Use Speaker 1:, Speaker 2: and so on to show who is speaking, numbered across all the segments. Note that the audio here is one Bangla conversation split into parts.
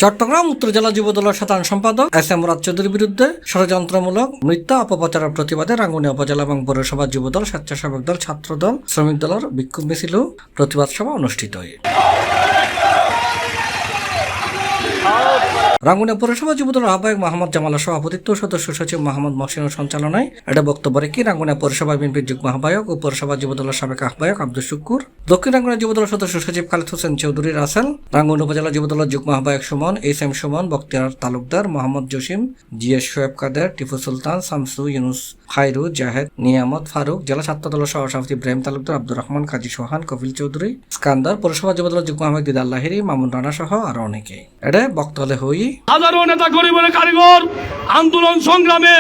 Speaker 1: চট্টগ্রাম উত্তর জেলা যুবদলের সাধারণ সম্পাদক এস এম মুরাদ চৌধুরীর বিরুদ্ধে ষড়যন্ত্রমূলক মিথ্যা অপপ্রচারের প্রতিবাদে রাঙ্গুনিয়া উপজেলা এবং পৌরসভা যুবদল, স্বেচ্ছাসেবক দল, ছাত্রদল, শ্রমিক দলের বিক্ষোভ মিছিল ও প্রতিবাদ সভা অনুষ্ঠিত হয়। রাঙ্গুনিয়া পৌরসভা যুবদলের আহ্বায়ক মোহাম্মদ জামালের সভাপতিত্ব, সদস্য সচিব মোহাম্মদ মহসিনের সঞ্চালনায় এটা বক্তব্য রেখে রাঙ্গুনিয়া পৌরসভা বিএনপির যুগ্ম আহ্বায়ক ও পৌরসভা যুবদলের সাবেক আহ্বায়ক আব্দুল শুক্কুর, দক্ষিণ রাঙ্গুনিয়া যুবদলের সদস্য সচিব খালিদ হোসেন চৌধুরী রাসেল, রাঙ্গুনিয়া উপজেলা যুবদলের যুগ্ম আহ্বায়ক Sumon, S M Sumon, Baktiar Talukdar, Mohammad Jasim, GS Shoaib Kader, Tipu Sultan, Shamsu, Yunus, Khairu, Zahed, Niamat, Faruk, জেলা ছাত্রদলের সহসভাপতি ইব্রাহিম তালুকদার, আব্দুর রহমান, কাজী সোহান, কপিল চৌধুরী, স্কান্দার, পৌরসভা যুবদলের যুগ্ম আহ্বায়ক দিদার লাহিরি, মামুন রানা সহ আরো অনেকে এটা বক্তব্য হই।
Speaker 2: হাজারো নেতা গরিবের কারিগর আন্দোলন সংগ্রামে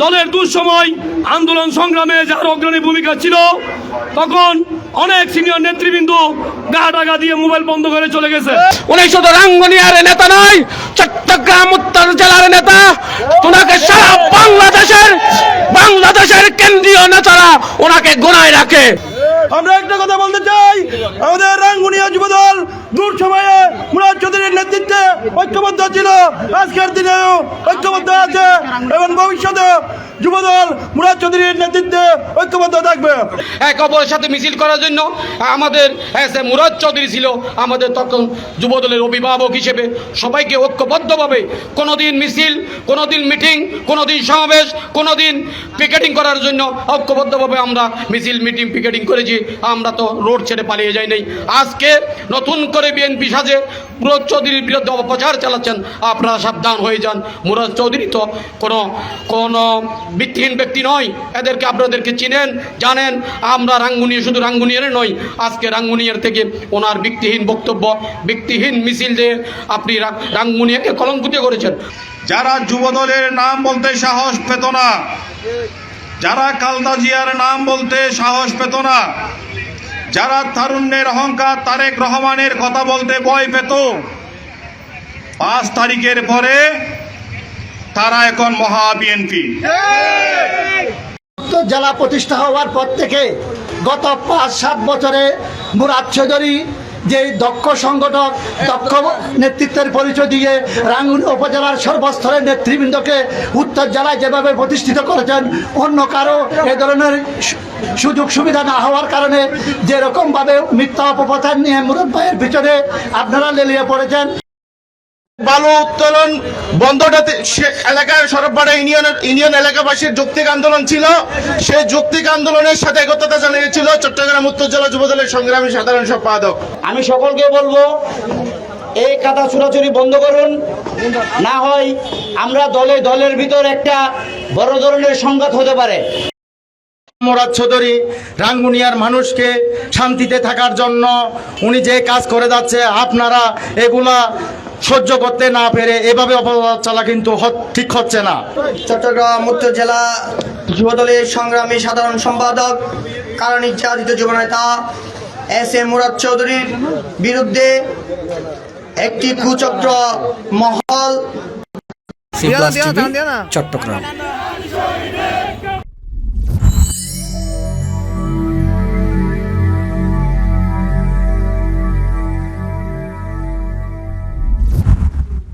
Speaker 2: দলের দুঃসময় আন্দোলন সংগ্রামে যার অগ্রণী ভূমিকা ছিল, তখন অনেক সিনিয়র নেতৃবৃন্দ গা ঢাকা দিয়ে মোবাইল বন্ধ করে চলে গেছে।
Speaker 3: উনি শুধু রাঙ্গুনিয়ার নেতা নয়, চট্টগ্রাম উত্তর জেলার নেতা। ওনাকে সারা বাংলাদেশের কেন্দ্রীয় নেতারা ওনাকে গোনায় রাখে।
Speaker 2: আমরা একটা কথা বলতে চাই, আমাদের রাঙ্গুনিয়া যুবদল দূর সময়ে মুরাদ চৌধুরীর নেতৃত্বে ঐক্যবদ্ধ ছিল, আজকের দিনেও ঐক্যবদ্ধ আছে এবং ভবিষ্যতে যুবদল মুরাদ চৌধুরীর নেতৃত্বে ঐক্যবদ্ধ থাকবে।
Speaker 3: এক অপরের সাথে মিছিল করার জন্য আমাদের এস এম মুরাদ চৌধুরী ছিল আমাদের তখন যুবদলের অভিভাবক হিসেবে সবাইকে ঐক্যবদ্ধভাবে কোনোদিন মিছিল, কোনোদিন মিটিং, কোনোদিন সমাবেশ, কোনোদিন পিকেটিং করার জন্য ঐক্যবদ্ধভাবে আমরা মিছিল, মিটিং, পিকেটিং করেছি। আমরা তো রোড ছেড়ে পালিয়ে যাই নাই। আজকে নতুন করে বিএনপি সাজে মুরাদ চৌধুরীর বিরুদ্ধে অপপ্রচার চালাচ্ছেন, আপনারা সাবধান হয়ে যান। মুরাদ চৌধুরী তো কোনো ভিত্তিহীন ব্যক্তি নয়, এদেরকে আপনাদেরকে চিনেন, জানেন। আমরা রাঙ্গুনিয়া, শুধু রাঙ্গুনিয়ার নয়, আজকে রাঙ্গুনিয়ার থেকে ওনার ভিত্তিহীন বক্তব্য, ভিত্তিহীন মিছিল দিয়ে আপনি রাঙ্গুনিয়াকে কলঙ্কিত করেছেন।
Speaker 4: যারা যুবদলের নাম বলতে সাহস পেত না, যারা খালেদা জিয়ার নাম বলতে সাহস পেত না, যারা তারুণ্যের অহংকার তারেক রহমানের কথা বলতে ভয় পেত, 5 তারিখের পরে তারা এখন মহা বিএনপি।
Speaker 5: জেলা প্রতিষ্ঠা হওয়ার পর থেকে গত 5-7 বছরে মুরাদ চৌধুরী যে দক্ষ সংগঠক, দক্ষ নেতৃত্বের পরিচয় দিয়ে রাঙ্গুনিয়া উপজেলার সর্বস্তরের নেতৃবৃন্দকে উত্তর জেলায় যেভাবে প্রতিষ্ঠিত করেছেন, অন্য কারো এ ধরনের সুযোগ সুবিধা না হওয়ার কারণে যেরকমভাবে মিথ্যা অপপ্রচার নিয়ে মুরাদ ভাইয়ের পিছনে আপনারা লেলিয়ে পড়েছেন।
Speaker 4: বালু উত্তোলন বন্ধটাতে এলাকায় সরবপাড়া ইউনিয়ন এলাকাবাসীর যৌক্তিক আন্দোলন ছিল। সেই যৌক্তিক আন্দোলনের সাথে একতা জানিয়েছিল চট্টগ্রাম উত্তর জেলা যুবদলের সংগ্রামী সাধারণ সম্পাদক।
Speaker 6: আমি সকলকে বলবো, এই কাদা চুরাচুরি বন্ধ করুন, না হয় আমরা দলের ভিতর একটা বড় ধরনের সংঘাত হতে পারে।
Speaker 5: মুরাদ চৌধুরী রাঙ্গুনিয়ার মানুষকে শান্তিতে থাকার জন্য উনি যে কাজ করে যাচ্ছে, আপনারা এগুলা সহ্য করতে না পেরে এভাবে অপপ্রচার চালা কিন্তু ঠিক হচ্ছে না।
Speaker 7: চট্টগ্রাম উত্তর জেলা যুবদলের সংগ্রামী সাধারণ সম্পাদক, কারণ নির্যাতিত যুবনেতা এস এম মুরাদ চৌধুরীর বিরুদ্ধে একটি কুচক্র মহল
Speaker 1: চট্টগ্রাম।